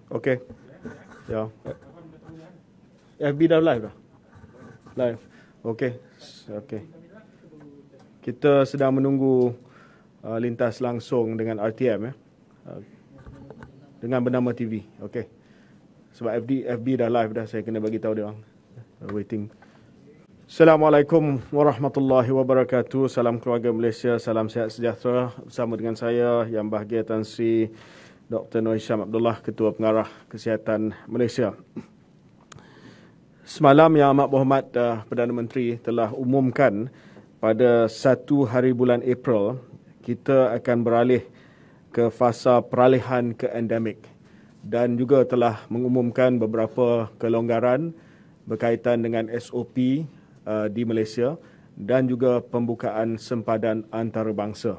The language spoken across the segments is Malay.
Okey. Ya. FB dah live dah. Live. Okey. Okey. Kita sedang menunggu lintas langsung dengan RTM dengan bernama TV. Okey. Sebab FB dah live dah, saya kena bagi tahu dia orang. Waiting. Assalamualaikum warahmatullahi wabarakatuh. Salam keluarga Malaysia, salam sihat sejahtera. Bersama dengan saya Yang Bahagia Tan Sri Dr. Noor Hisham Abdullah, Ketua Pengarah Kesihatan Malaysia. Semalam Yang Amat Berhormat Perdana Menteri telah umumkan pada 1 hari bulan April kita akan beralih ke fasa peralihan ke endemik, dan juga telah mengumumkan beberapa kelonggaran berkaitan dengan SOP di Malaysia dan juga pembukaan sempadan antarabangsa.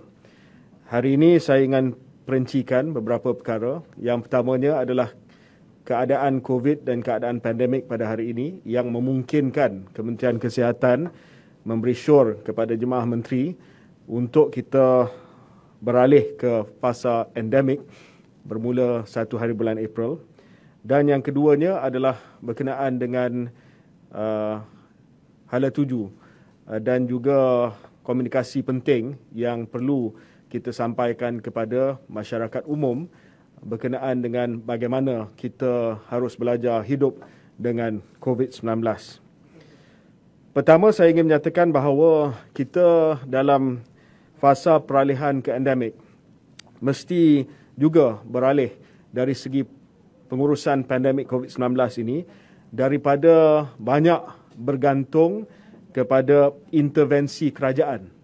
Hari ini saya ingin perincikan beberapa perkara. Yang pertamanya adalah keadaan COVID dan keadaan pandemik pada hari ini yang memungkinkan Kementerian Kesihatan memberi syur kepada jemaah menteri untuk kita beralih ke fasa endemik bermula 1 hari bulan April. Dan yang keduanya adalah berkenaan dengan hala tuju dan juga komunikasi penting yang perlu kita sampaikan kepada masyarakat umum berkenaan dengan bagaimana kita harus belajar hidup dengan COVID-19. Pertama, saya ingin menyatakan bahawa kita dalam fasa peralihan ke endemik mesti juga beralih dari segi pengurusan pandemik COVID-19 ini daripada banyak bergantung kepada intervensi kerajaan.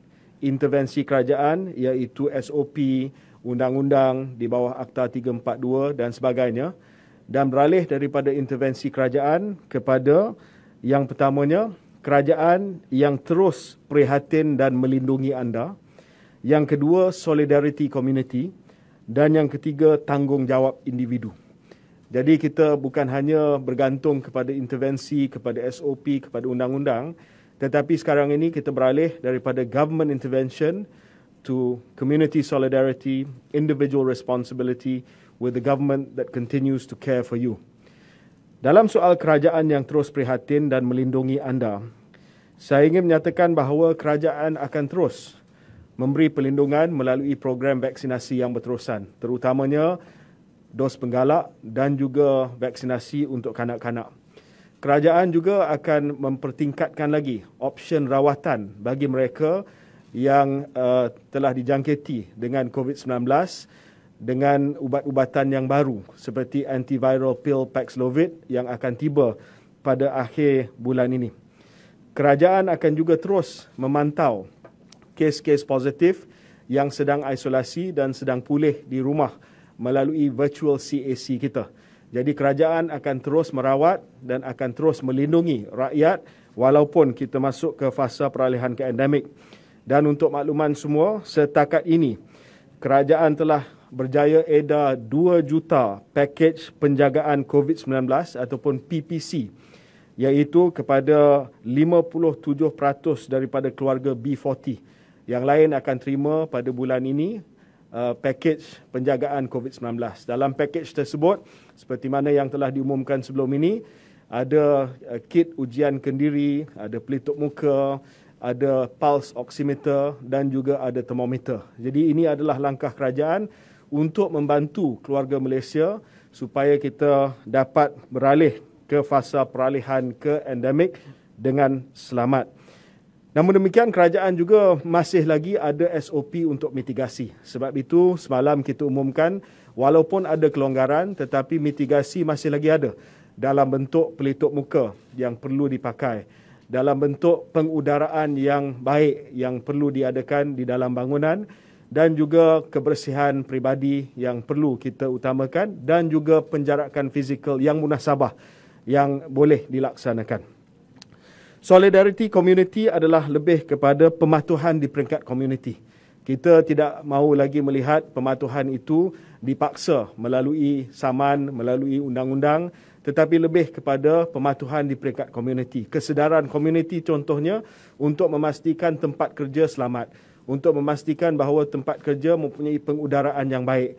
Intervensi kerajaan iaitu SOP, undang-undang di bawah Akta 342 dan sebagainya, dan beralih daripada intervensi kerajaan kepada yang pertamanya, kerajaan yang terus prihatin dan melindungi anda. Yang kedua, solidarity community. Dan yang ketiga, tanggungjawab individu. Jadi kita bukan hanya bergantung kepada intervensi, kepada SOP, kepada undang-undang, tetapi sekarang ini kita beralih daripada government intervention to community solidarity, individual responsibility with the government that continues to care for you. Dalam soal kerajaan yang terus prihatin dan melindungi anda, saya ingin menyatakan bahawa kerajaan akan terus memberi perlindungan melalui program vaksinasi yang berterusan, terutamanya dos penggalak dan juga vaksinasi untuk kanak-kanak. Kerajaan juga akan mempertingkatkan lagi option rawatan bagi mereka yang telah dijangkiti dengan COVID-19 dengan ubat-ubatan yang baru seperti antiviral pill Paxlovid yang akan tiba pada akhir bulan ini. Kerajaan akan juga terus memantau kes-kes positif yang sedang isolasi dan sedang pulih di rumah melalui virtual CAC kita. Jadi kerajaan akan terus merawat dan akan terus melindungi rakyat walaupun kita masuk ke fasa peralihan ke endemik. Dan untuk makluman semua, setakat ini kerajaan telah berjaya edar 2 juta pakej penjagaan COVID-19 ataupun PPC, iaitu kepada 57% daripada keluarga B40. Yang lain akan terima pada bulan ini pakej penjagaan COVID-19. Dalam pakej tersebut, seperti mana yang telah diumumkan sebelum ini, ada kit ujian kendiri, ada pelitup muka, ada pulse oximeter dan juga ada termometer. Jadi ini adalah langkah kerajaan untuk membantu keluarga Malaysia supaya kita dapat beralih ke fasa peralihan ke endemik dengan selamat. Namun demikian, kerajaan juga masih lagi ada SOP untuk mitigasi. Sebab itu, semalam kita umumkan, walaupun ada kelonggaran, tetapi mitigasi masih lagi ada dalam bentuk pelitup muka yang perlu dipakai, dalam bentuk pengudaraan yang baik yang perlu diadakan di dalam bangunan, dan juga kebersihan peribadi yang perlu kita utamakan, dan juga penjarakan fizikal yang munasabah yang boleh dilaksanakan. Solidarity community adalah lebih kepada pematuhan di peringkat community. Kita tidak mahu lagi melihat pematuhan itu dipaksa melalui saman, melalui undang-undang, tetapi lebih kepada pematuhan di peringkat community. Kesedaran community contohnya untuk memastikan tempat kerja selamat, untuk memastikan bahawa tempat kerja mempunyai pengudaraan yang baik,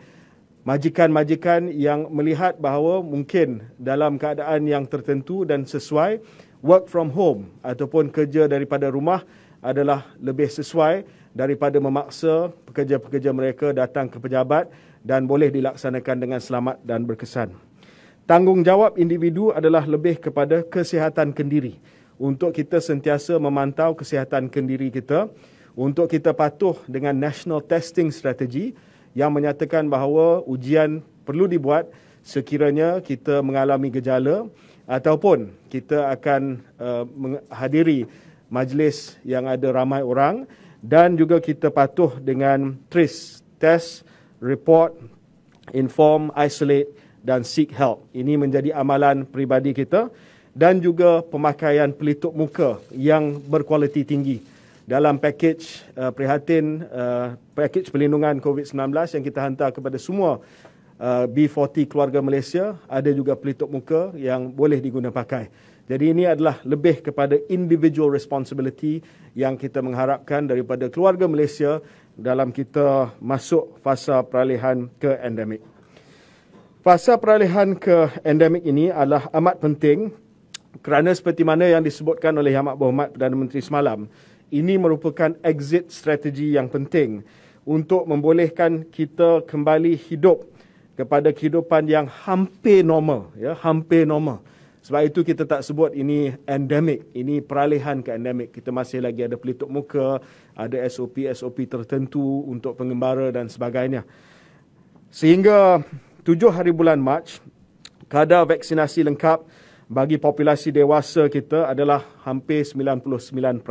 majikan-majikan yang melihat bahawa mungkin dalam keadaan yang tertentu dan sesuai, work from home ataupun kerja daripada rumah adalah lebih sesuai daripada memaksa pekerja-pekerja mereka datang ke pejabat dan boleh dilaksanakan dengan selamat dan berkesan. Tanggungjawab individu adalah lebih kepada kesihatan kendiri. Untuk kita sentiasa memantau kesihatan kendiri kita, untuk kita patuh dengan National Testing Strategy yang menyatakan bahawa ujian perlu dibuat sekiranya kita mengalami gejala ataupun kita akan menghadiri majlis yang ada ramai orang, dan juga kita patuh dengan TRIS, Test, Report, Inform, Isolate dan Seek Help. Ini menjadi amalan peribadi kita, dan juga pemakaian pelitup muka yang berkualiti tinggi. Dalam pakej pakej perlindungan COVID-19 yang kita hantar kepada semua B40 keluarga Malaysia, ada juga pelitup muka yang boleh diguna pakai. Jadi ini adalah lebih kepada individual responsibility yang kita mengharapkan daripada keluarga Malaysia dalam kita masuk fasa peralihan ke endemik. Fasa peralihan ke endemik ini adalah amat penting kerana seperti mana yang disebutkan oleh Yang Amat Berhormat Perdana Menteri semalam, ini merupakan exit strategi yang penting untuk membolehkan kita kembali hidup kepada kehidupan yang hampir normal, ya, hampir normal. Sebab itu kita tak sebut ini endemik, ini peralihan ke endemik. Kita masih lagi ada pelitup muka, ada SOP-SOP tertentu untuk pengembara dan sebagainya. Sehingga 7 hari bulan Mac, kadar vaksinasi lengkap bagi populasi dewasa kita adalah hampir 99%.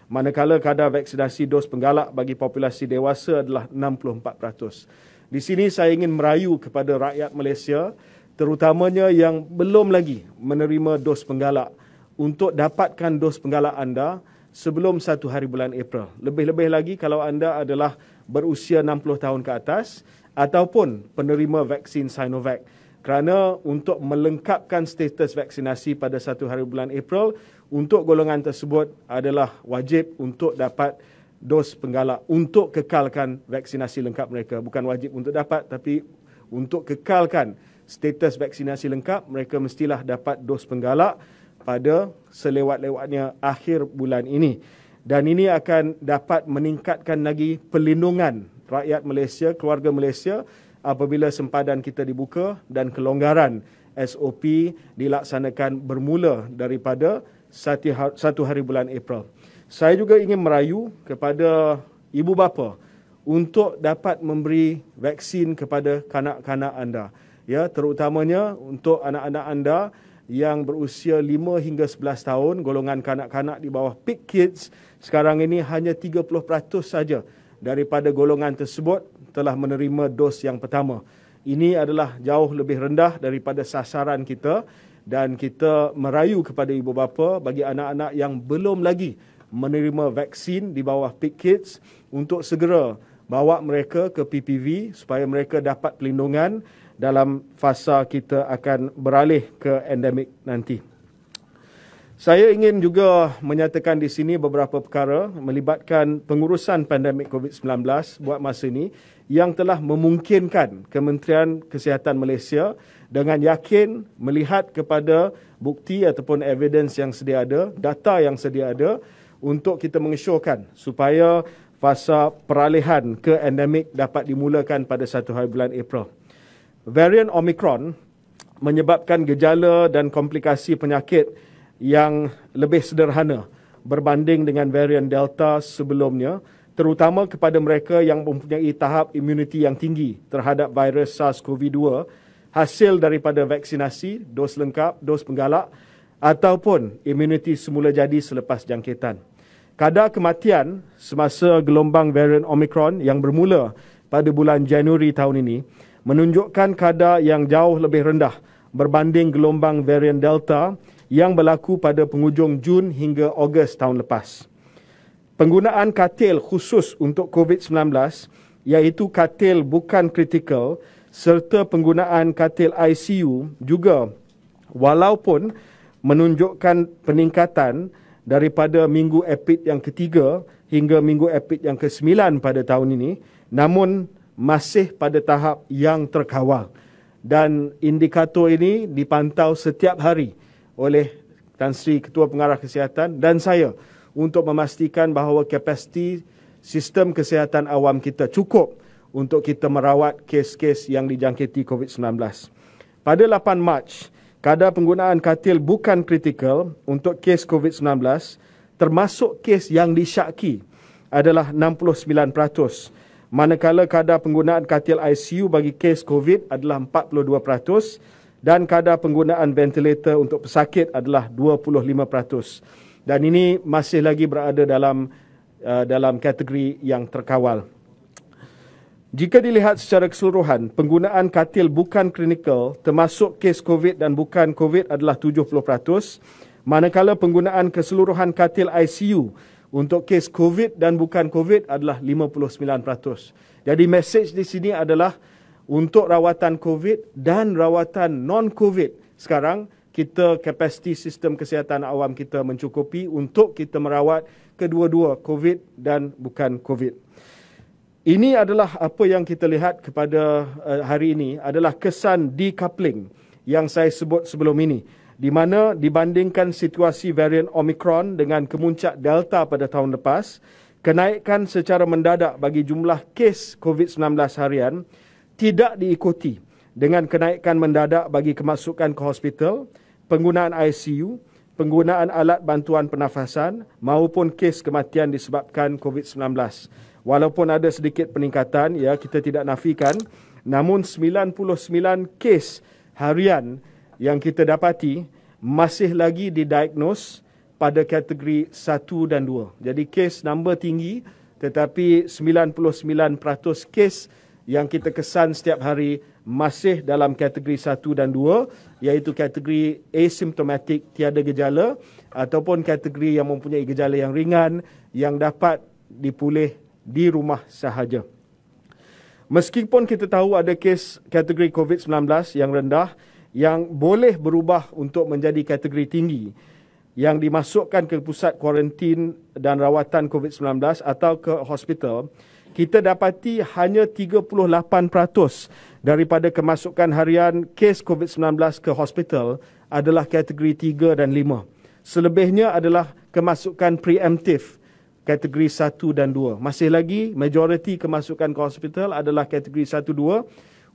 Manakala kadar vaksinasi dos penggalak bagi populasi dewasa adalah 64%. Di sini saya ingin merayu kepada rakyat Malaysia, terutamanya yang belum lagi menerima dos penggalak, untuk dapatkan dos penggalak anda sebelum 1 hari bulan April. Lebih-lebih lagi kalau anda adalah berusia 60 tahun ke atas ataupun penerima vaksin Sinovac. Kerana untuk melengkapkan status vaksinasi pada 1 hari bulan April, untuk golongan tersebut adalah wajib untuk dapat dos penggalak untuk kekalkan vaksinasi lengkap mereka. Bukan wajib untuk dapat, tapi untuk kekalkan status vaksinasi lengkap, mereka mestilah dapat dos penggalak pada selewat-lewatnya akhir bulan ini. Dan ini akan dapat meningkatkan lagi perlindungan rakyat Malaysia, keluarga Malaysia, apabila sempadan kita dibuka dan kelonggaran SOP dilaksanakan bermula daripada 1 hari bulan April. Saya juga ingin merayu kepada ibu bapa untuk dapat memberi vaksin kepada kanak-kanak anda. Ya, terutamanya untuk anak-anak anda yang berusia 5 hingga 11 tahun, golongan kanak-kanak di bawah peak kids, sekarang ini hanya 30% saja daripada golongan tersebut telah menerima dos yang pertama. Ini adalah jauh lebih rendah daripada sasaran kita, dan kita merayu kepada ibu bapa bagi anak-anak yang belum lagi menerima vaksin di bawah peak kids untuk segera bawa mereka ke PPV supaya mereka dapat perlindungan dalam fasa kita akan beralih ke endemik nanti. Saya ingin juga menyatakan di sini beberapa perkara melibatkan pengurusan pandemik COVID-19 buat masa ini yang telah memungkinkan Kementerian Kesihatan Malaysia dengan yakin melihat kepada bukti ataupun evidence yang sedia ada, data yang sedia ada, untuk kita mengesyorkan supaya fasa peralihan ke endemik dapat dimulakan pada 1 hari bulan April. Varian Omicron menyebabkan gejala dan komplikasi penyakit yang lebih sederhana berbanding dengan varian Delta sebelumnya, terutama kepada mereka yang mempunyai tahap imuniti yang tinggi terhadap virus SARS-CoV-2 hasil daripada vaksinasi, dos lengkap, dos penggalak ataupun imuniti semula jadi selepas jangkitan. Kadar kematian semasa gelombang varian Omicron yang bermula pada bulan Januari tahun ini menunjukkan kadar yang jauh lebih rendah berbanding gelombang varian Delta yang berlaku pada penghujung Jun hingga Ogos tahun lepas. Penggunaan katil khusus untuk COVID-19, iaitu katil bukan kritikal, serta penggunaan katil ICU juga walaupun menunjukkan peningkatan daripada minggu epid yang ketiga hingga minggu epid yang ke-9 pada tahun ini, namun masih pada tahap yang terkawal. Dan indikator ini dipantau setiap hari oleh Tan Sri Ketua Pengarah Kesihatan dan saya untuk memastikan bahawa kapasiti sistem kesihatan awam kita cukup untuk kita merawat kes-kes yang dijangkiti COVID-19. Pada 8 Mac, kadar penggunaan katil bukan kritikal untuk kes COVID-19 termasuk kes yang disyaki adalah 69%, manakala kadar penggunaan katil ICU bagi kes COVID adalah 42% dan kadar penggunaan ventilator untuk pesakit adalah 25%. Dan ini masih lagi berada dalam kategori yang terkawal. Jika dilihat secara keseluruhan, penggunaan katil bukan klinikal termasuk kes COVID dan bukan COVID adalah 70%, manakala penggunaan keseluruhan katil ICU untuk kes COVID dan bukan COVID adalah 59%. Jadi mesej di sini adalah untuk rawatan COVID dan rawatan non-COVID sekarang kita kapasiti sistem kesihatan awam kita mencukupi untuk kita merawat kedua-dua COVID dan bukan COVID. Ini adalah apa yang kita lihat kepada hari ini adalah kesan decoupling yang saya sebut sebelum ini, di mana dibandingkan situasi varian Omicron dengan kemuncak Delta pada tahun lepas, kenaikan secara mendadak bagi jumlah kes COVID-19 harian tidak diikuti dengan kenaikan mendadak bagi kemasukan ke hospital, penggunaan ICU, penggunaan alat bantuan pernafasan maupun kes kematian disebabkan COVID-19. Walaupun ada sedikit peningkatan, ya kita tidak nafikan, namun 99 kes harian yang kita dapati masih lagi didiagnose pada kategori 1 dan 2. Jadi kes number tinggi, tetapi 99% kes yang kita kesan setiap hari masih dalam kategori 1 dan 2, iaitu kategori asymptomatic, tiada gejala, ataupun kategori yang mempunyai gejala yang ringan yang dapat dipulih di rumah sahaja. Meskipun kita tahu ada kes kategori COVID-19 yang rendah yang boleh berubah untuk menjadi kategori tinggi yang dimasukkan ke pusat kuarantin dan rawatan COVID-19 atau ke hospital, kita dapati hanya 38% daripada kemasukan harian kes COVID-19 ke hospital adalah kategori 3 dan 5. Selebihnya adalah kemasukan preemptif kategori 1 dan 2. Masih lagi, majoriti kemasukan ke hospital adalah kategori 1, 2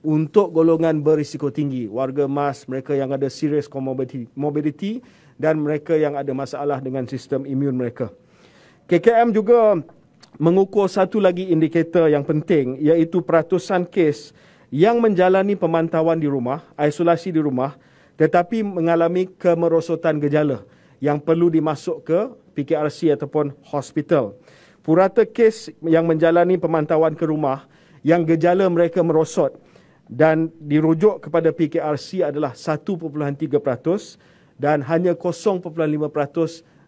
untuk golongan berisiko tinggi. Warga emas, mereka yang ada serious comorbidity dan mereka yang ada masalah dengan sistem imun mereka. KKM juga mengukur satu lagi indikator yang penting, iaitu peratusan kes yang menjalani pemantauan di rumah, isolasi di rumah, tetapi mengalami kemerosotan gejala yang perlu dimasuk ke PKRC ataupun hospital. Purata kes yang menjalani pemantauan ke rumah yang gejala mereka merosot dan dirujuk kepada PKRC adalah 1.3% dan hanya 0.5%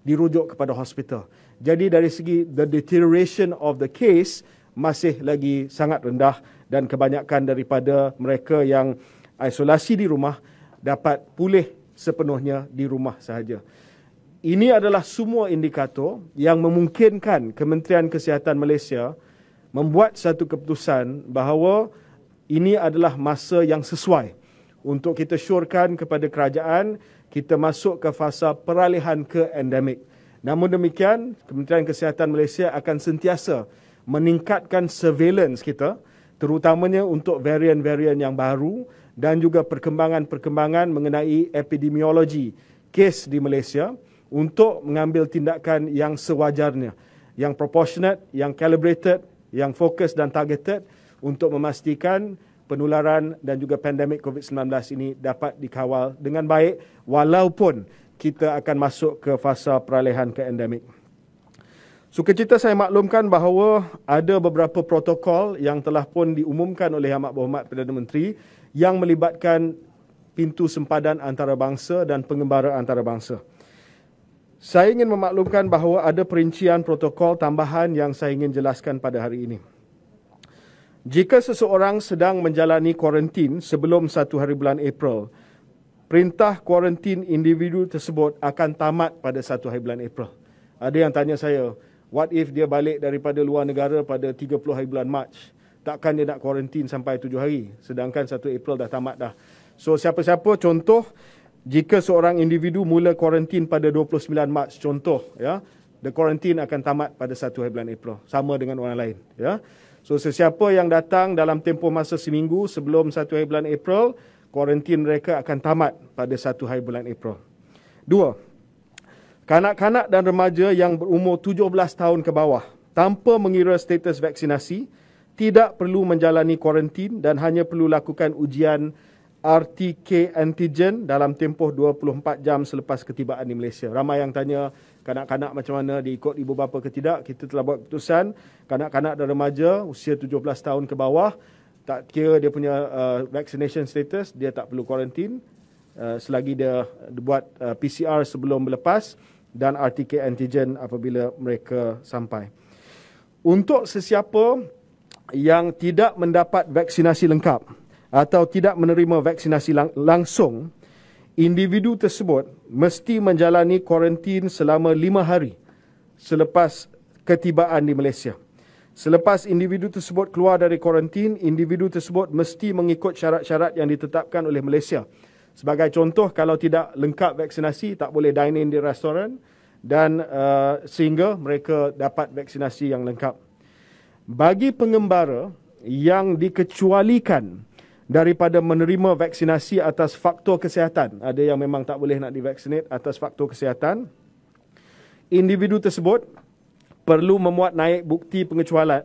dirujuk kepada hospital. Jadi dari segi the deterioration of the case masih lagi sangat rendah dan kebanyakan daripada mereka yang isolasi di rumah dapat pulih sepenuhnya di rumah sahaja. Ini adalah semua indikator yang memungkinkan Kementerian Kesihatan Malaysia membuat satu keputusan bahawa ini adalah masa yang sesuai untuk kita syorkan kepada kerajaan kita masuk ke fasa peralihan ke endemik. Namun demikian, Kementerian Kesihatan Malaysia akan sentiasa meningkatkan surveillance kita, terutamanya untuk varian-varian yang baru dan juga perkembangan-perkembangan mengenai epidemiologi kes di Malaysia untuk mengambil tindakan yang sewajarnya, yang proportionate, yang calibrated, yang fokus dan targeted untuk memastikan penularan dan juga pandemik COVID-19 ini dapat dikawal dengan baik walaupun kita akan masuk ke fasa peralihan ke endemik. Sukacita saya maklumkan bahawa ada beberapa protokol yang telah pun diumumkan oleh Amat Berhormat Perdana Menteri yang melibatkan pintu sempadan antarabangsa dan pengembara antarabangsa. Saya ingin memaklumkan bahawa ada perincian protokol tambahan yang saya ingin jelaskan pada hari ini. Jika seseorang sedang menjalani kuarantin sebelum 1 hari bulan April, perintah kuarantin individu tersebut akan tamat pada 1 hari bulan April. Ada yang tanya saya, what if dia balik daripada luar negara pada 30 hari bulan Mac? takkan dia nak kuarantin sampai 7 hari. Sedangkan 1 April dah tamat dah. So siapa-siapa, contoh, jika seorang individu mula kuarantin pada 29 Mac, contoh, ya, the quarantine akan tamat pada 1 hari bulan April. Sama dengan orang lain. Ya. So sesiapa yang datang dalam tempoh masa seminggu sebelum 1 hari bulan April, kuarantin mereka akan tamat pada 1 hari bulan April. 2. Kanak-kanak dan remaja yang berumur 17 tahun ke bawah tanpa mengira status vaksinasi tidak perlu menjalani kuarantin dan hanya perlu lakukan ujian RTK antigen dalam tempoh 24 jam selepas ketibaan di Malaysia. Ramai yang tanya kanak-kanak macam mana diikut ibu bapa ke tidak. Kita telah buat keputusan kanak-kanak dan remaja usia 17 tahun ke bawah, tak kira dia punya vaccination status, dia tak perlu kuarantin selagi dia buat PCR sebelum berlepas dan RTK antigen apabila mereka sampai. Untuk sesiapa yang tidak mendapat vaksinasi lengkap atau tidak menerima vaksinasi langsung, individu tersebut mesti menjalani kuarantin selama 5 hari selepas ketibaan di Malaysia. Selepas individu tersebut keluar dari kuarantin, individu tersebut mesti mengikut syarat-syarat yang ditetapkan oleh Malaysia. Sebagai contoh, kalau tidak lengkap vaksinasi, tak boleh dine in di restoran dan sehingga mereka dapat vaksinasi yang lengkap. Bagi pengembara yang dikecualikan daripada menerima vaksinasi atas faktor kesihatan, ada yang memang tak boleh nak divaksinate atas faktor kesihatan, individu tersebut perlu memuat naik bukti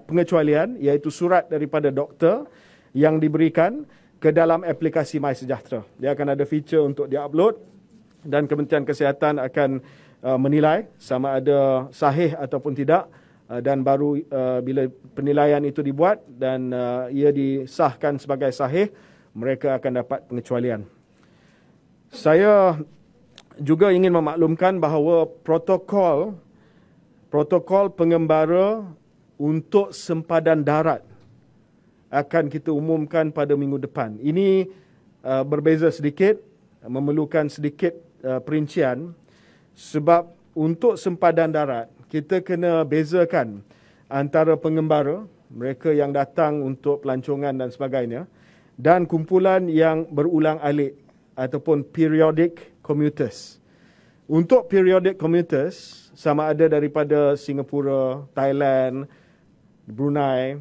pengecualian iaitu surat daripada doktor yang diberikan ke dalam aplikasi MySejahtera. Dia akan ada feature untuk diupload dan Kementerian Kesihatan akan menilai sama ada sahih ataupun tidak, dan baru bila penilaian itu dibuat dan ia disahkan sebagai sahih, mereka akan dapat pengecualian. Saya juga ingin memaklumkan bahawa protokol pengembara untuk sempadan darat akan kita umumkan pada minggu depan. Ini berbeza sedikit, memerlukan sedikit perincian, sebab untuk sempadan darat kita kena bezakan antara pengembara, mereka yang datang untuk pelancongan dan sebagainya, dan kumpulan yang berulang-alik ataupun periodic commuters. Untuk periodic commuters, sama ada daripada Singapura, Thailand, Brunei,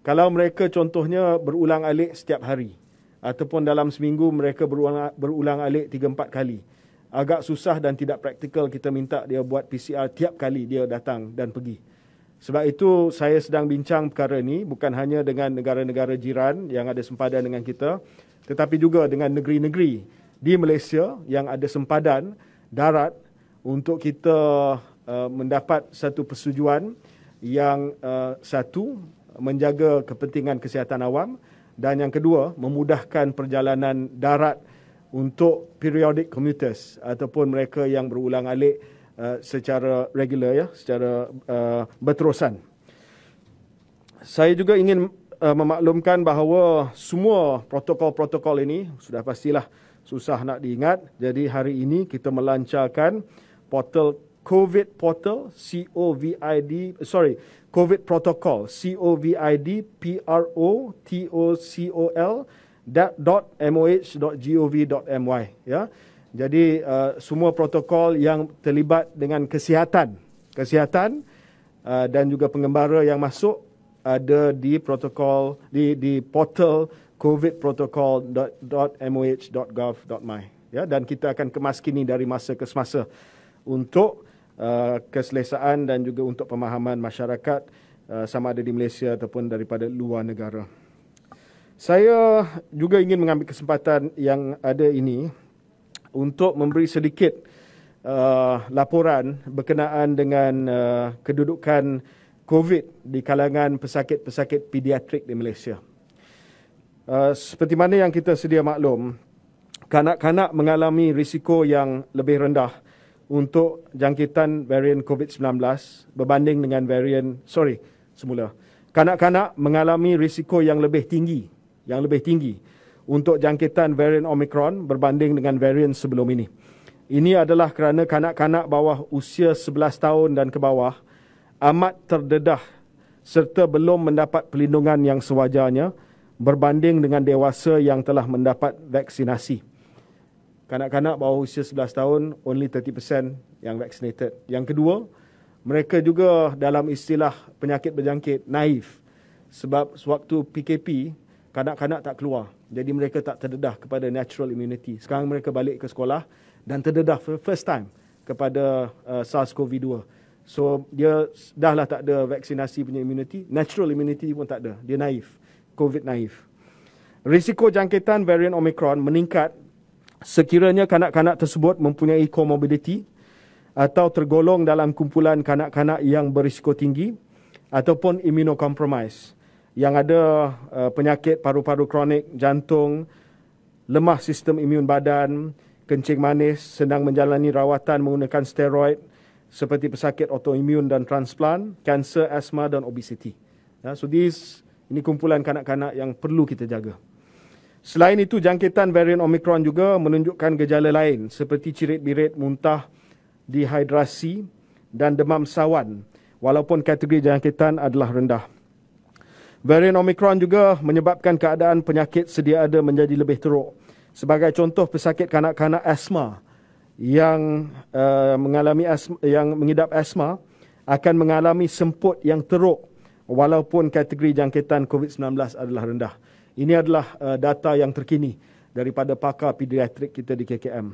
kalau mereka contohnya berulang-alik setiap hari, ataupun dalam seminggu mereka berulang-alik 3-4 kali, agak susah dan tidak praktikal kita minta dia buat PCR tiap kali dia datang dan pergi. Sebab itu saya sedang bincang perkara ini bukan hanya dengan negara-negara jiran yang ada sempadan dengan kita, tetapi juga dengan negeri-negeri di Malaysia yang ada sempadan darat untuk kita mendapat satu persetujuan yang satu, menjaga kepentingan kesihatan awam, dan yang kedua, memudahkan perjalanan darat untuk periodic commuters ataupun mereka yang berulang-alik secara regular, ya, secara berterusan. Saya juga ingin memaklumkan bahawa semua protokol-protokol ini sudah pastilah susah nak diingat. Jadi hari ini kita melancarkan portal COVID Portal, COVID Protocol, COVID.moh.gov.my, ya. Jadi semua protokol yang terlibat dengan kesihatan dan juga pengembara yang masuk ada di protokol di portal covidprotocol.moh.gov.my, ya, dan kita akan kemas kini dari masa ke semasa untuk keselesaan dan juga untuk pemahaman masyarakat sama ada di Malaysia ataupun daripada luar negara. Saya juga ingin mengambil kesempatan yang ada ini untuk memberi sedikit laporan berkenaan dengan kedudukan COVID di kalangan pesakit-pesakit pediatrik di Malaysia. Seperti mana yang kita sedia maklum, kanak-kanak mengalami risiko yang lebih rendah untuk jangkitan varian COVID-19 berbanding dengan kanak-kanak mengalami risiko yang lebih tinggi untuk jangkitan varian Omicron berbanding dengan varian sebelum ini. Ini adalah kerana kanak-kanak bawah usia 11 tahun dan ke bawah amat terdedah serta belum mendapat perlindungan yang sewajarnya berbanding dengan dewasa yang telah mendapat vaksinasi. Kanak-kanak bawah usia 11 tahun, only 30% yang vaccinated. Yang kedua, mereka juga dalam istilah penyakit berjangkit, naif. Sebab sewaktu PKP, kanak-kanak tak keluar. Jadi mereka tak terdedah kepada natural immunity. Sekarang mereka balik ke sekolah dan terdedah for first time kepada SARS-CoV-2. So dia dah lah tak ada vaksinasi punya immunity, natural immunity pun tak ada. Dia naif, COVID naif. Risiko jangkitan varian Omicron meningkat sekiranya kanak-kanak tersebut mempunyai comorbidity atau tergolong dalam kumpulan kanak-kanak yang berisiko tinggi ataupun immunocompromised yang ada penyakit paru-paru kronik, jantung, lemah sistem imun badan, kencing manis, sedang menjalani rawatan menggunakan steroid seperti pesakit autoimun dan transplant, kanser, asma dan obesiti. So ini kumpulan kanak-kanak yang perlu kita jaga. Selain itu, jangkitan varian Omicron juga menunjukkan gejala lain seperti cirit-birit, muntah, dehidrasi dan demam sawan walaupun kategori jangkitan adalah rendah. Varian Omicron juga menyebabkan keadaan penyakit sedia ada menjadi lebih teruk. Sebagai contoh, pesakit kanak-kanak asma yang mengidap asma akan mengalami semput yang teruk walaupun kategori jangkitan COVID-19 adalah rendah. Ini adalah data yang terkini daripada pakar pediatrik kita di KKM.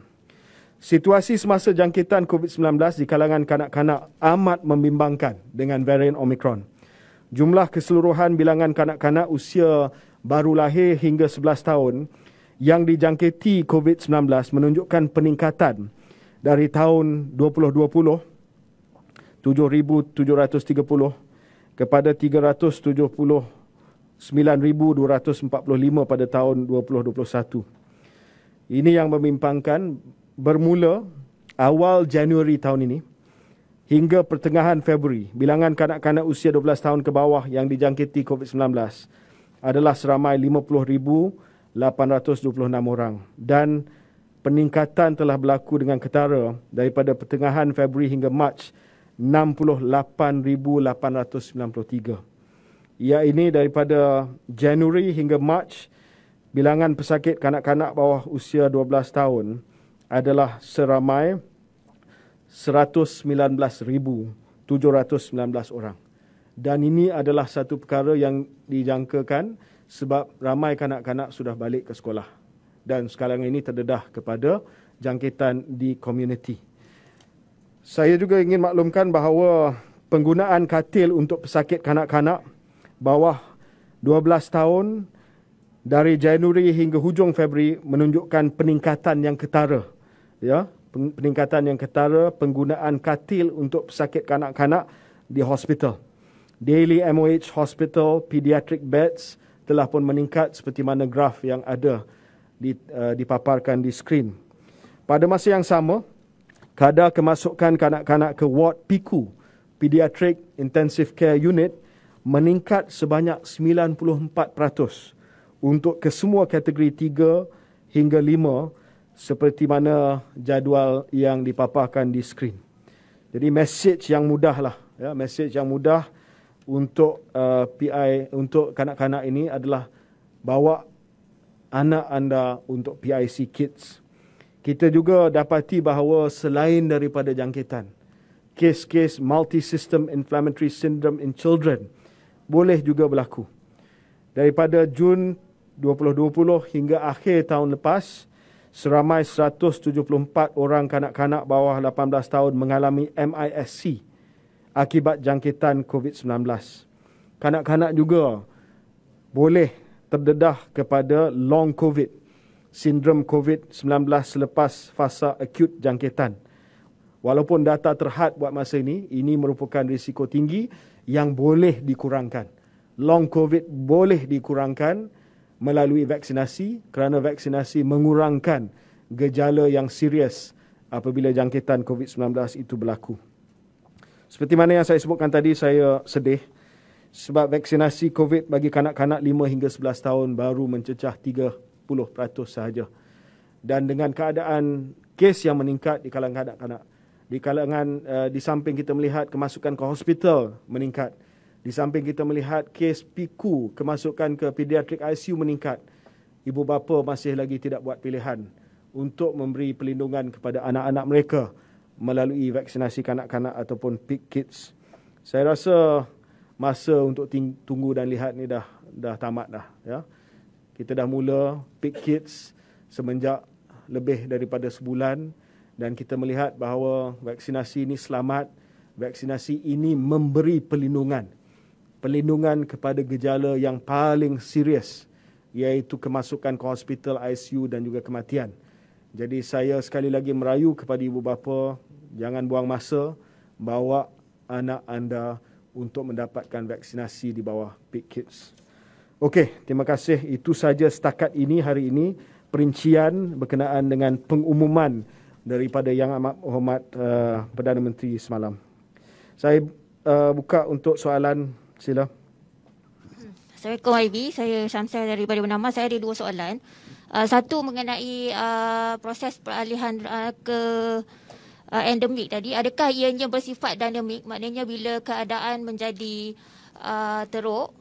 Situasi semasa jangkitan COVID-19 di kalangan kanak-kanak amat membimbangkan dengan varian Omicron. Jumlah keseluruhan bilangan kanak-kanak usia baru lahir hingga 11 tahun yang dijangkiti COVID-19 menunjukkan peningkatan dari tahun 2020, 7,730 kepada 379,245 pada tahun 2021. Ini yang membimbangkan bermula awal Januari tahun ini hingga pertengahan Februari. Bilangan kanak-kanak usia 12 tahun ke bawah yang dijangkiti COVID-19 adalah seramai 50,826 orang dan peningkatan telah berlaku dengan ketara daripada pertengahan Februari hingga Mac 68,893. Ia ini daripada Januari hingga Mac, bilangan pesakit kanak-kanak bawah usia 12 tahun adalah seramai 119,719 orang. Dan ini adalah satu perkara yang dijangkakan sebab ramai kanak-kanak sudah balik ke sekolah. Dan sekarang ini terdedah kepada jangkitan di komuniti. Saya juga ingin maklumkan bahawa penggunaan katil untuk pesakit kanak-kanak bawah 12 tahun dari Januari hingga hujung Februari menunjukkan peningkatan yang ketara. Ya, peningkatan yang ketara penggunaan katil untuk pesakit kanak-kanak di hospital. Daily MOH hospital pediatric beds telah pun meningkat seperti mana graf yang ada dipaparkan di skrin. Pada masa yang sama, kadar kemasukan kanak-kanak ke ward PICU, Pediatric Intensive Care Unit, meningkat sebanyak 94% untuk kesemua kategori 3 hingga 5 seperti mana jadual yang dipaparkan di skrin. Jadi message yang mudah lah, ya, message yang mudah untuk PI, untuk kanak-kanak ini adalah bawa anak anda untuk PIC Kids. Kita juga dapati bahawa selain daripada jangkitan, kes-kes multi-system inflammatory syndrome in children boleh juga berlaku. Daripada Jun 2020 hingga akhir tahun lepas, seramai 174 orang kanak-kanak bawah 18 tahun mengalami MIS-C akibat jangkitan COVID-19. Kanak-kanak juga boleh terdedah kepada long COVID, sindrom COVID-19 selepas fasa akut jangkitan. Walaupun data terhad buat masa ini merupakan risiko tinggi yang boleh dikurangkan. Long COVID boleh dikurangkan melalui vaksinasi kerana vaksinasi mengurangkan gejala yang serius apabila jangkitan COVID-19 itu berlaku. Seperti mana yang saya sebutkan tadi, saya sedih sebab vaksinasi COVID bagi kanak-kanak 5 hingga 11 tahun baru mencecah 30% sahaja. Dan dengan keadaan kes yang meningkat di kalangan kanak-kanak, di samping kita melihat kemasukan ke hospital meningkat, Di samping kita melihat kes PIKU, kemasukan ke pediatrik ICU meningkat, ibu bapa masih lagi tidak buat pilihan untuk memberi perlindungan kepada anak-anak mereka melalui vaksinasi kanak-kanak ataupun PIK Kids. Saya rasa masa untuk tunggu dan lihat ni dah tamat dah, ya. Kita dah mula PIK Kids semenjak lebih daripada sebulan dan kita melihat bahawa vaksinasi ini selamat, vaksinasi ini memberi perlindungan kepada gejala yang paling serius, iaitu kemasukan ke hospital, ICU dan juga kematian. Jadi saya sekali lagi merayu kepada ibu bapa, jangan buang masa, bawa anak anda untuk mendapatkan vaksinasi di bawah PIK Kids. Okey, terima kasih. Itu saja setakat ini hari ini perincian berkenaan dengan pengumuman daripada Yang Amat Berhormat Perdana Menteri semalam. Saya buka untuk soalan, sila. Assalamualaikum YB, saya Syamsah daripada Bernama. Saya ada 2 soalan. Satu mengenai proses peralihan ke endemik tadi. Adakah ianya bersifat dinamik? Maknanya bila keadaan menjadi teruk,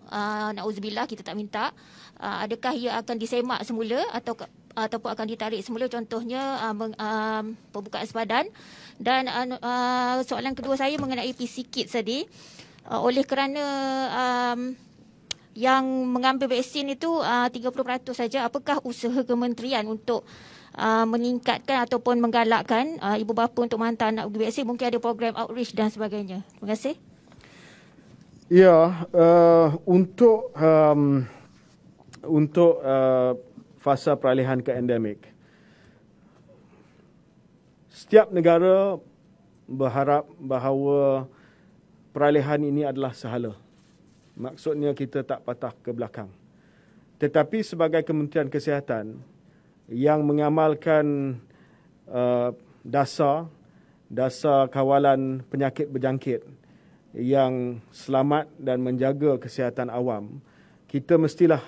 na'udzubillah, kita tak minta, adakah ia akan disemak semula ataupun akan ditarik semula, contohnya pembukaan sepadan. Dan soalan kedua saya mengenai PC Kids tadi. Oleh kerana yang mengambil vaksin itu 30% saja, apakah usaha kementerian untuk meningkatkan ataupun menggalakkan ibu bapa untuk menghantar anak pergi vaksin? Mungkin ada program outreach dan sebagainya. Terima kasih. Ya, untuk fasa peralihan ke endemik, setiap negara berharap bahawa peralihan ini adalah sehala. Maksudnya kita tak patah ke belakang. Tetapi sebagai Kementerian Kesihatan yang mengamalkan dasar kawalan penyakit berjangkit yang selamat dan menjaga kesihatan awam, kita mestilah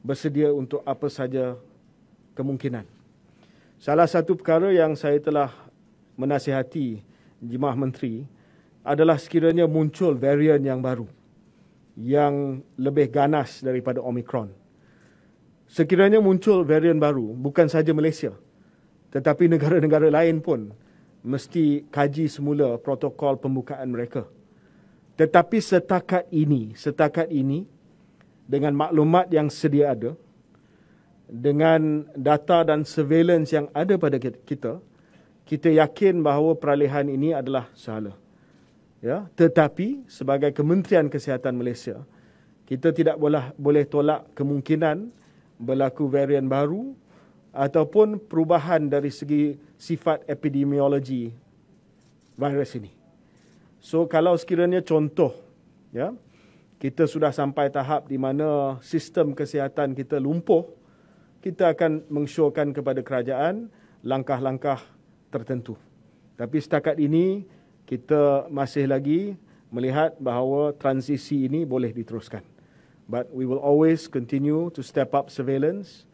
bersedia untuk apa saja kemungkinan. Salah satu perkara yang saya telah menasihati Jemaah Menteri adalah sekiranya muncul varian yang baru, yang lebih ganas daripada Omicron. Sekiranya muncul varian baru, bukan saja Malaysia, tetapi negara-negara lain pun mesti kaji semula protokol pembukaan mereka. Tetapi setakat ini, dengan maklumat yang sedia ada, dengan data dan surveillance yang ada pada kita yakin bahawa peralihan ini adalah sehala. Ya, tetapi sebagai Kementerian Kesihatan Malaysia, kita tidak boleh tolak kemungkinan berlaku varian baru ataupun perubahan dari segi sifat epidemiologi virus ini. So kalau sekiranya contoh, ya, kita sudah sampai tahap di mana sistem kesihatan kita lumpuh, kita akan mengsyorkan kepada kerajaan langkah-langkah tertentu. Tapi setakat ini kita masih lagi melihat bahawa transisi ini boleh diteruskan. But we will always continue to step up surveillance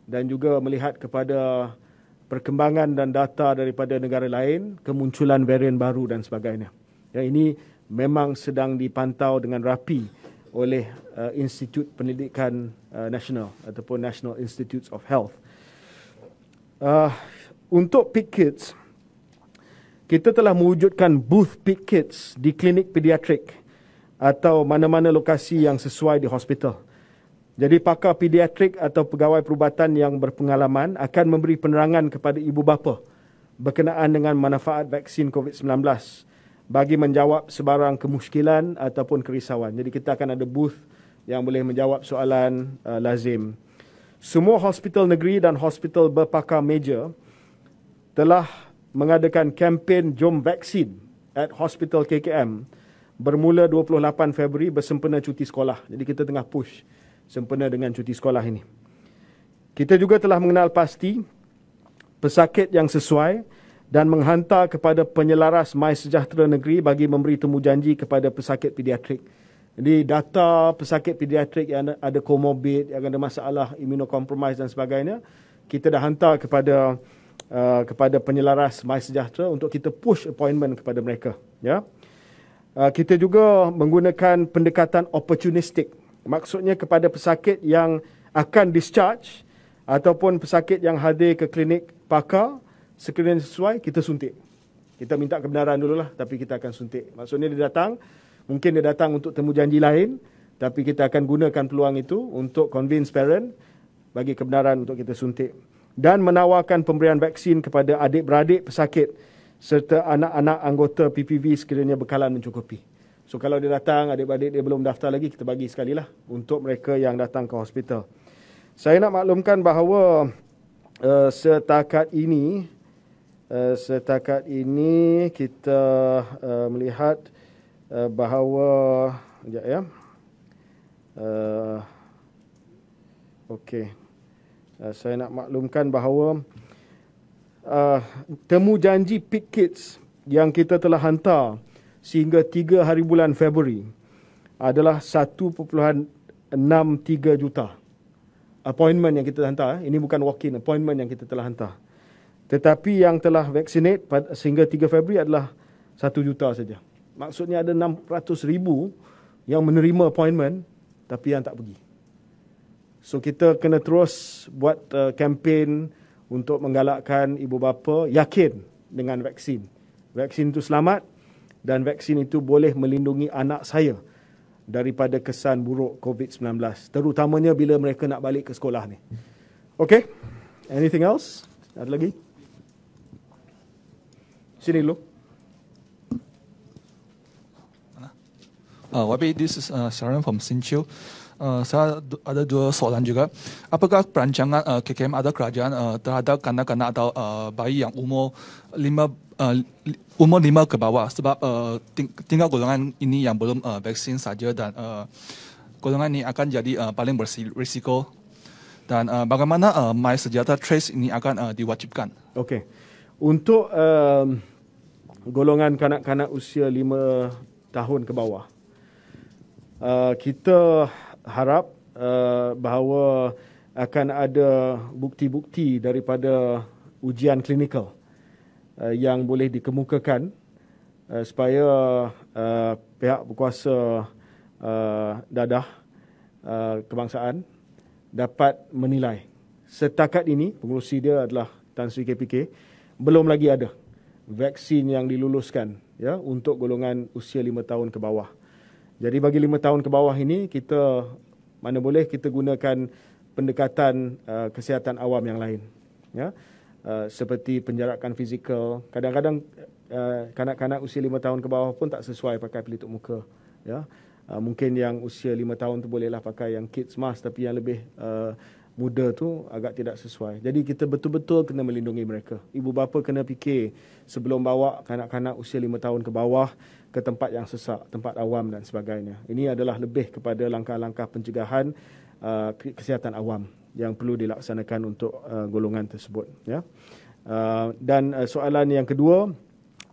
dan juga melihat kepada perkembangan dan data daripada negara lain, kemunculan varian baru dan sebagainya. Yang ini memang sedang dipantau dengan rapi oleh Institut Pendidikan Nasional ataupun National Institutes of Health. Untuk PIK Kids, kita telah mewujudkan booth PIK Kids di klinik pediatrik atau mana-mana lokasi yang sesuai di hospital. Jadi pakar pediatrik atau pegawai perubatan yang berpengalaman akan memberi penerangan kepada ibu bapa berkenaan dengan manfaat vaksin COVID-19 bagi menjawab sebarang kemusykilan ataupun kerisauan. Jadi kita akan ada booth yang boleh menjawab soalan lazim. Semua hospital negeri dan hospital berpakar meja telah mengadakan kempen Jom Vaksin at Hospital KKM bermula 28 Februari bersempena cuti sekolah. Jadi kita tengah push sempena dengan cuti sekolah ini. Kita juga telah mengenal pasti pesakit yang sesuai dan menghantar kepada penyelaras MySejahtera Negeri bagi memberi temujanji kepada pesakit pediatrik. Jadi data pesakit pediatrik yang ada komorbid, yang ada masalah immunocompromised dan sebagainya, kita dah hantar kepada penyelaras MySejahtera untuk kita push appointment kepada mereka. Ya. Kita juga menggunakan pendekatan opportunistic. Maksudnya kepada pesakit yang akan discharge ataupun pesakit yang hadir ke klinik pakar, sekiranya sesuai, kita suntik. Kita minta kebenaran dululah, tapi kita akan suntik. Maksudnya dia datang, mungkin dia datang untuk temu janji lain, tapi kita akan gunakan peluang itu untuk convince parent, bagi kebenaran untuk kita suntik. Dan menawarkan pemberian vaksin kepada adik-beradik pesakit serta anak-anak anggota PPV sekiranya bekalan mencukupi. So kalau dia datang, adik-beradik dia belum daftar lagi, kita bagi sekali lah untuk mereka yang datang ke hospital. Saya nak maklumkan bahawa setakat ini kita melihat bahawa sekejap ya. Okey. Saya nak maklumkan bahawa temu janji Pick Kids yang kita telah hantar sehingga 3 hari bulan Februari adalah 1.63 juta. Appointment yang kita hantar. Ini bukan walk-in, appointment yang kita telah hantar. Tetapi yang telah vaccinate sehingga 3 Februari adalah 1 juta saja. Maksudnya ada 600,000 yang menerima appointment tapi yang tak pergi. So kita kena terus buat kempen untuk menggalakkan ibu bapa yakin dengan vaksin. Vaksin itu selamat dan vaksin itu boleh melindungi anak saya daripada kesan buruk COVID-19. Terutamanya bila mereka nak balik ke sekolah ni. Okay? Anything else? Ada lagi? Sini dulu. YB, this is Sharon from Sinchil. Saya ada 2 soalan juga. Apakah perancangan KKM ada kerajaan terhadap kanak-kanak atau bayi yang umur 5 ke bawah? Sebab tinggal golongan ini yang belum vaksin saja dan golongan ini akan jadi paling berisiko. Dan bagaimana MySejahtera Trace ini akan diwajibkan? Okey. Untuk golongan kanak-kanak usia 5 tahun ke bawah, kita harap bahawa akan ada bukti-bukti daripada ujian klinikal yang boleh dikemukakan supaya pihak berkuasa dadah kebangsaan dapat menilai. Setakat ini, pengurusi dia adalah Tan Sri KPK, belum lagi ada vaksin yang diluluskan ya untuk golongan usia 5 tahun ke bawah. Jadi bagi 5 tahun ke bawah ini, kita mana boleh kita gunakan pendekatan kesihatan awam yang lain. Ya? Seperti penjarakan fizikal. Kadang-kadang kanak-kanak usia 5 tahun ke bawah pun tak sesuai pakai pelitup muka. Ya? Mungkin yang usia 5 tahun tu bolehlah pakai yang kids mask, tapi yang lebih muda tu agak tidak sesuai. Jadi kita betul-betul kena melindungi mereka. Ibu bapa kena fikir sebelum bawa kanak-kanak usia 5 tahun ke bawah ke tempat yang sesak, tempat awam dan sebagainya. Ini adalah lebih kepada langkah-langkah pencegahan kesihatan awam yang perlu dilaksanakan untuk golongan tersebut. Ya. Dan soalan yang kedua,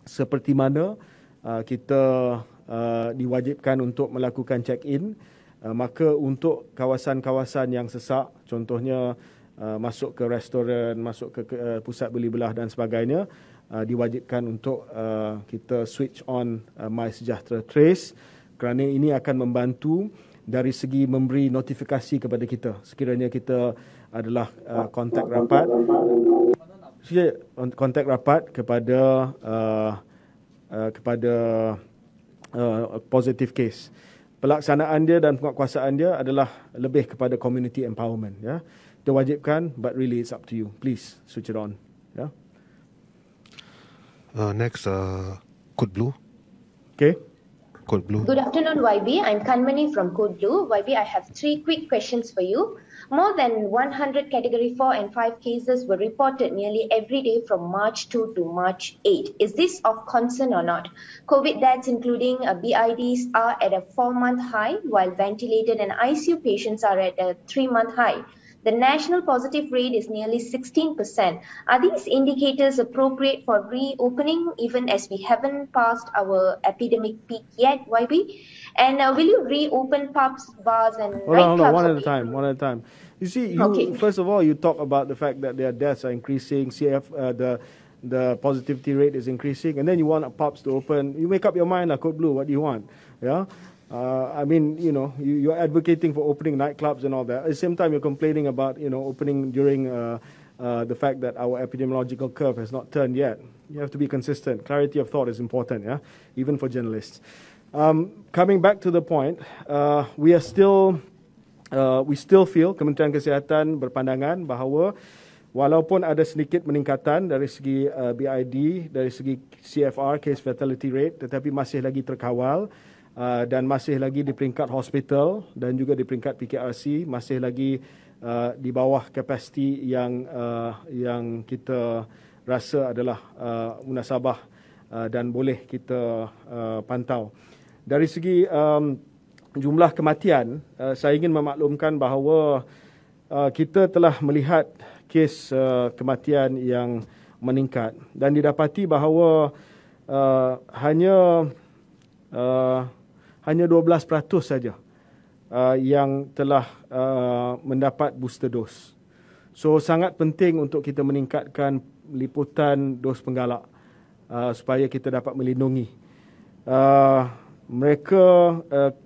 seperti mana kita diwajibkan untuk melakukan check-in, maka untuk kawasan-kawasan yang sesak, contohnya masuk ke restoran, masuk ke pusat beli belah dan sebagainya, diwajibkan untuk kita switch on MySejahtera Trace kerana ini akan membantu dari segi memberi notifikasi kepada kita sekiranya kita adalah kontak rapat kepada positive case. Pelaksanaan dia dan penguatkuasaan dia adalah lebih kepada community empowerment. Ya, kita wajibkan, but really it's up to you. Please switch it on. Ya. Next, Code Blue. Okay. Code Blue. Good afternoon, YB. I'm Kanmani from Code Blue. YB, I have 3 quick questions for you. More than 100 Category 4 and 5 cases were reported nearly every day from March 2 to March 8. Is this of concern or not? COVID deaths, including BIDs, are at a 4-month high, while ventilated and ICU patients are at a 3-month high. The national positive rate is nearly 16%. Are these indicators appropriate for reopening, even as we haven't passed our epidemic peak yet, YB? And will you reopen pubs, bars, and Hold on, nightclubs? one at a time. You see, Okay. first of all, you talk about the fact that their deaths are increasing. the positivity rate is increasing, and then you want pubs to open. You make up your mind, like Code Blue, what do you want? Yeah. I mean, you're advocating for opening nightclubs and all that. At the same time, you're complaining about, opening during the fact that our epidemiological curve has not turned yet. You have to be consistent. Clarity of thought is important, yeah, even for journalists. Coming back to the point, we still feel Kementerian Kesihatan berpandangan bahawa walaupun ada sedikit peningkatan dari segi BID, dari segi CFR, case fatality rate, tetapi masih lagi terkawal dan masih lagi di peringkat hospital dan juga di peringkat PKRC, masih lagi di bawah kapasiti yang kita rasa adalah munasabah dan boleh kita pantau. Dari segi jumlah kematian, saya ingin memaklumkan bahawa kita telah melihat kes kematian yang meningkat dan didapati bahawa hanya 12% saja yang telah mendapat booster dose. So sangat penting untuk kita meningkatkan liputan dos penggalak supaya kita dapat melindungi.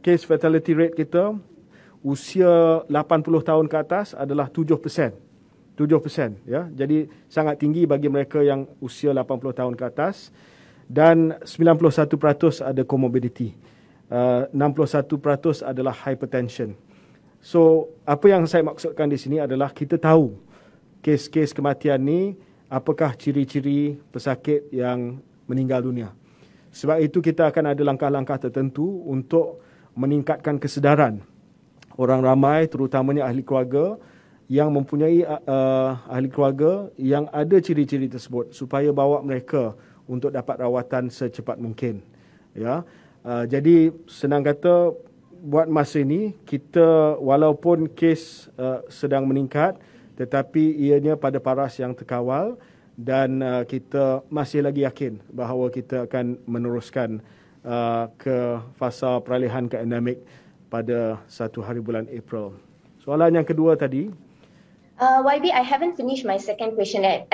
Case fatality rate kita usia 80 tahun ke atas adalah 7%. 7%, ya. Jadi sangat tinggi bagi mereka yang usia 80 tahun ke atas, dan 91% ada comorbidity. 61% adalah hypertension. So, apa yang saya maksudkan di sini adalah kita tahu kes-kes kematian ni apakah ciri-ciri pesakit yang meninggal dunia. Sebab itu kita akan ada langkah-langkah tertentu untuk meningkatkan kesedaran orang ramai, terutamanya ahli keluarga yang mempunyai ahli keluarga yang ada ciri-ciri tersebut, supaya bawa mereka untuk dapat rawatan secepat mungkin. Ya, jadi senang kata, buat masa ini kita walaupun kes sedang meningkat, tetapi ianya pada paras yang terkawal, dan kita masih lagi yakin bahawa kita akan meneruskan ke fasa peralihan ke endemik pada 1 hari bulan April. Soalan yang kedua tadi. YB, I haven't finished my second question yet,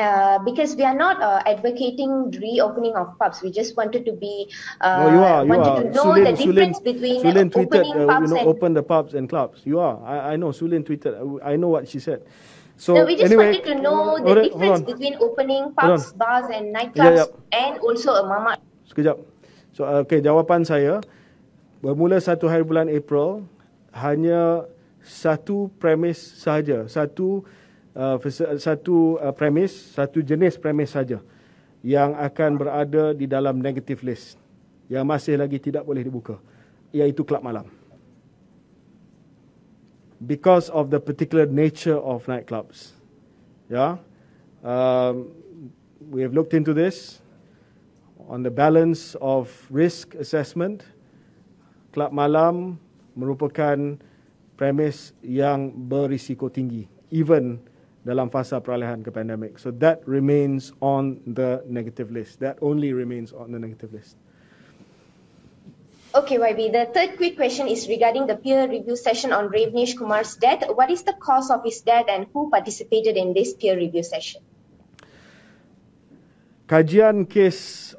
because we are not advocating reopening of pubs. We just wanted to be wanted to know the difference between Sulin tweeted, opening pubs and open the pubs and clubs. You are. I know Sulin tweeted. I know what she said. So no, we just anyway, wanted to know the difference between opening pubs, bars and nightclubs, and also a mama. Sekejap. So, okay, jawapan saya, bermula 1 hari bulan April, hanya satu premis sahaja, satu jenis premis saja yang akan berada di dalam negative list, yang masih lagi tidak boleh dibuka, iaitu kelab malam. Because of the particular nature of nightclubs. Yeah, we have looked into this on the balance of risk assessment. Kelab malam merupakan premis yang berisiko tinggi, even dalam fasa peralihan ke pandemik. So that remains on the negative list. That only remains on the negative list. Okay, YB. The third quick question is regarding the peer review session on Ravnesh Kumar's death. What is the cause of his death and who participated in this peer review session? Kajian kes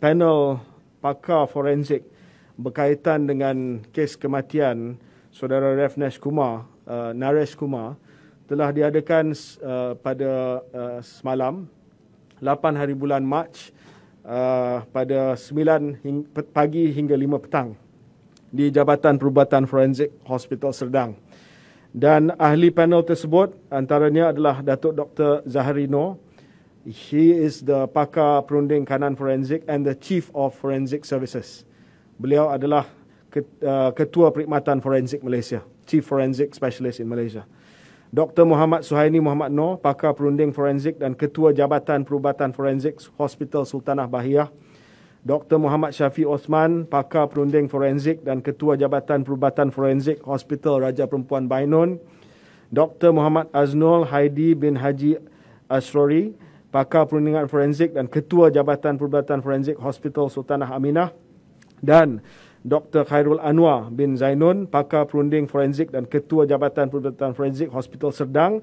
panel pakar forensik berkaitan dengan kes kematian saudara Ravnesh Kumar, Naresh Kumar, telah diadakan pada semalam, 8 hari bulan Mac, pada 9 pagi hingga 5 petang di Jabatan Perubatan Forensik Hospital Serdang. Dan ahli panel tersebut antaranya adalah Datuk Dr. Zaharino. He is the pakar perunding kanan forensik and the Chief of Forensic Services. Beliau adalah Ketua Perkhidmatan Forensik Malaysia, Chief Forensic Specialist in Malaysia. Dr. Muhammad Suhaini Muhammad Noor, pakar perunding forensik dan Ketua Jabatan Perubatan Forensik Hospital Sultanah Bahiyah. Dr. Muhammad Syafiq Osman, pakar perunding forensik dan Ketua Jabatan Perubatan Forensik Hospital Raja Perempuan Bainun. Dr. Muhammad Aznul Haidi bin Haji Asrori, pakar perundingan forensik dan Ketua Jabatan Perubatan Forensik Hospital Sultanah Aminah. Dan Dr. Khairul Anwar bin Zainun, pakar perunding forensik dan Ketua Jabatan Perubatan Forensik Hospital Serdang,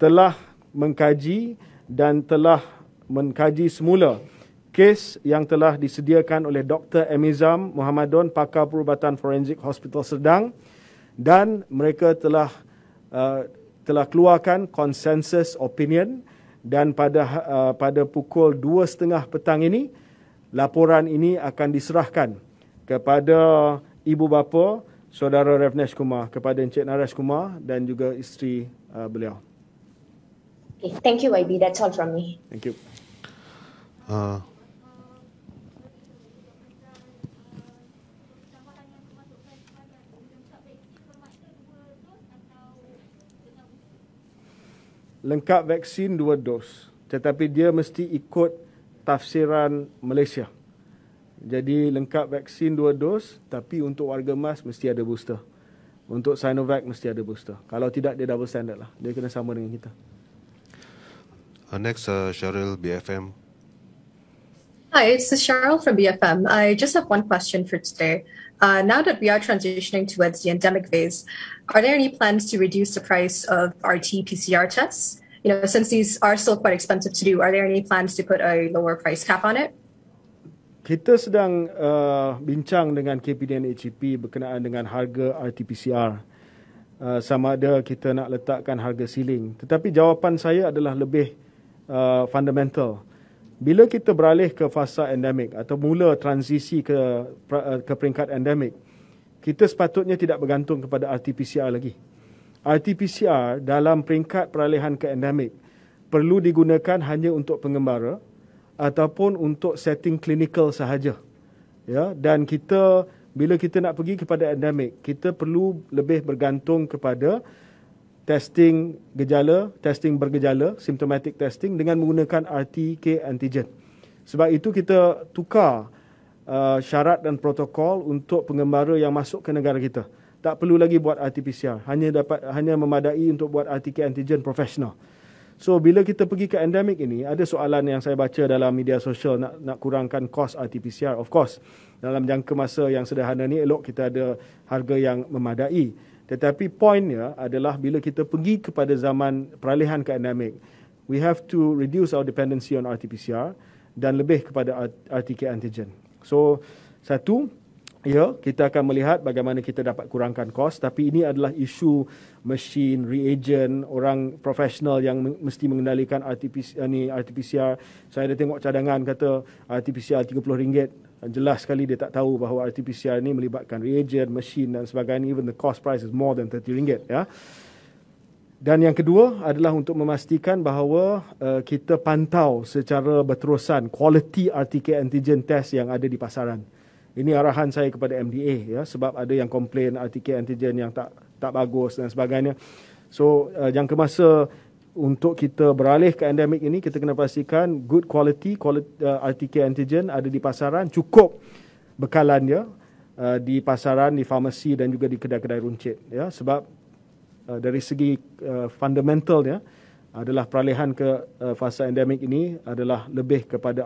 telah mengkaji dan telah mengkaji semula kes yang telah disediakan oleh Dr. Emizam Muhammadon, pakar perubatan forensik Hospital Serdang, dan mereka telah keluarkan konsensus opinion, dan pada pukul 2:30 petang ini laporan ini akan diserahkan kepada ibu bapa saudara Revnesh Kumar, kepada Encik Naresh Kumar dan juga isteri beliau. Okay, thank you, YB. That's all from me. Thank you. Lengkap vaksin 2 dos, tetapi dia mesti ikut tafsiran Malaysia. Jadi lengkap vaksin 2 dos, tapi untuk warga emas mesti ada booster. Untuk Sinovac mesti ada booster. Kalau tidak, dia double standard lah. Dia kena sama dengan kita. Next, Cheryl, BFM. Hi, it's Cheryl from BFM. I just have one question for today. Now that we are transitioning towards the endemic phase, are there any plans to reduce the price of RT-PCR tests? You know, since these are still quite expensive to do, are there any plans to put a lower price cap on it? Kita sedang bincang dengan KPDN HEP berkenaan dengan harga RT-PCR. Sama ada kita nak letakkan harga ceiling. Tetapi jawapan saya adalah lebih fundamental. Bila kita beralih ke fasa endemik atau mula transisi ke peringkat endemik, kita sepatutnya tidak bergantung kepada RT-PCR lagi. RT-PCR dalam peringkat peralihan ke endemik perlu digunakan hanya untuk pengembara ataupun untuk setting klinikal sahaja. Ya, dan bila kita nak pergi kepada endemik, kita perlu lebih bergantung kepada testing bergejala, symptomatic testing dengan menggunakan RT-K antigen. Sebab itu kita tukar syarat dan protokol untuk pengembara yang masuk ke negara kita. Tak perlu lagi buat RT-PCR, hanya memadai untuk buat RT-K antigen profesional. So bila kita pergi ke endemik ini, ada soalan yang saya baca dalam media sosial nak kurangkan kos RT-PCR. Of course, dalam jangka masa yang sederhana ni elok kita ada harga yang memadai. Tetapi poinnya adalah bila kita pergi kepada zaman peralihan ke endemik, we have to reduce our dependency on RT-PCR dan lebih kepada RT-K antigen. So, satu, ya, kita akan melihat bagaimana kita dapat kurangkan kos, tapi ini adalah isu mesin, reagent, orang profesional yang mesti mengendalikan RT-PCR. Saya ada tengok cadangan kata RT-PCR RM30. Jelas sekali dia tak tahu bahawa RT-PCR ni melibatkan reagent, mesin dan sebagainya. Even the cost price is more than RM30. Ya. Dan yang kedua adalah untuk memastikan bahawa kita pantau secara berterusan quality RT-K antigen test yang ada di pasaran. Ini arahan saya kepada MDA, ya, sebab ada yang komplain RT-K antigen yang tak bagus dan sebagainya. So jangka masa untuk kita beralih ke endemik ini, kita kena pastikan good quality RT-K antigen ada di pasaran, cukup bekalan dia di pasaran, di farmasi dan juga di kedai-kedai runcit. Ya, sebab dari segi fundamentalnya adalah peralihan ke fasa endemik ini adalah lebih kepada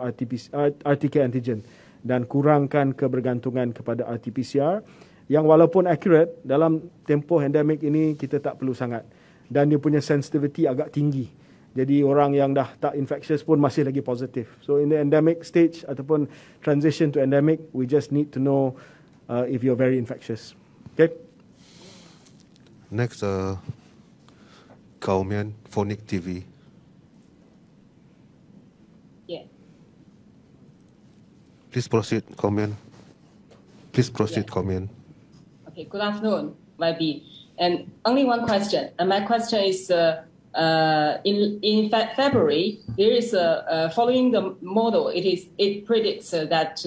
RT-K antigen dan kurangkan kebergantungan kepada RT-PCR yang walaupun accurate dalam tempoh endemik ini kita tak perlu sangat. Dan dia punya sensitivity agak tinggi. Jadi orang yang dah tak infectious pun masih lagi positif. So in the endemic stage ataupun transition to endemic, we just need to know if you're very infectious. Okay? Next, Kaumian, Phonic TV. Yeah. Please proceed, Kaumian. Please proceed, Yeah. Kaumian. Okay, good afternoon, YB. And only one question. And my question is, in February, there is following the model. It predicts that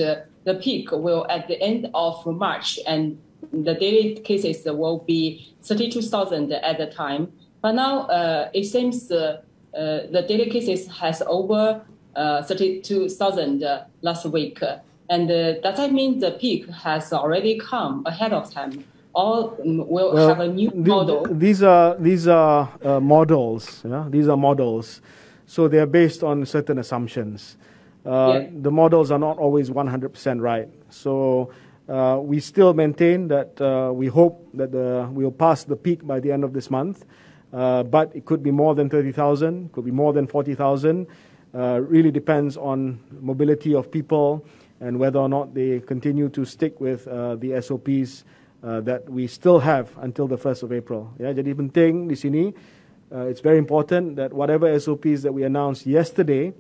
the peak will at the end of March, and the daily cases will be 32,000 at the time. But now it seems the daily cases has over 32,000 last week. And does that mean the peak has already come ahead of time? Or will have a new model? These are models. Yeah? These are models. So they are based on certain assumptions. The models are not always 100% right. So we still maintain that we hope that we'll pass the peak by the end of this month. But it could be more than 30,000, could be more than 40,000. really depends on mobility of people and whether or not they continue to stick with the SOPs that we still have until the 1st of April. Ya, jadi penting di sini, it's very important that whatever SOPs that we announced yesterday,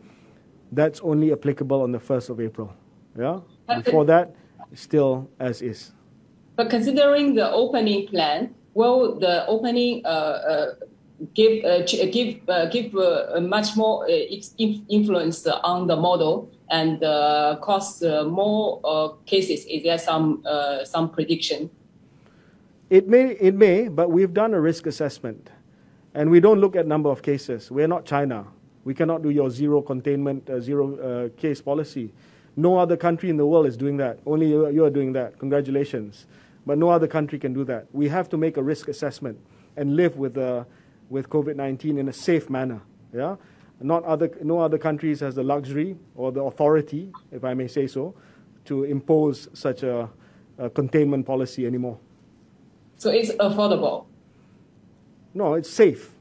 that's only applicable on the 1st of April. Yeah, before that, still as is. But considering the opening plan, will the opening give much more influence on the model and cause more cases? Is there some prediction? It may, but we've done a risk assessment, and we don't look at number of cases. We're not China. We cannot do your zero containment, zero case policy. No other country in the world is doing that. Only you are doing that. Congratulations. But no other country can do that. We have to make a risk assessment and live with COVID-19 in a safe manner. Yeah, no other countries has the luxury or the authority, if I may say so, to impose such a containment policy anymore. So it's affordable. No, it's safe.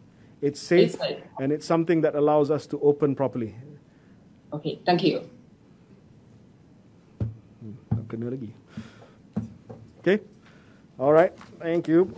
It's safe, and it's something that allows us to open properly. Okay, thank you. Okay, all right, thank you.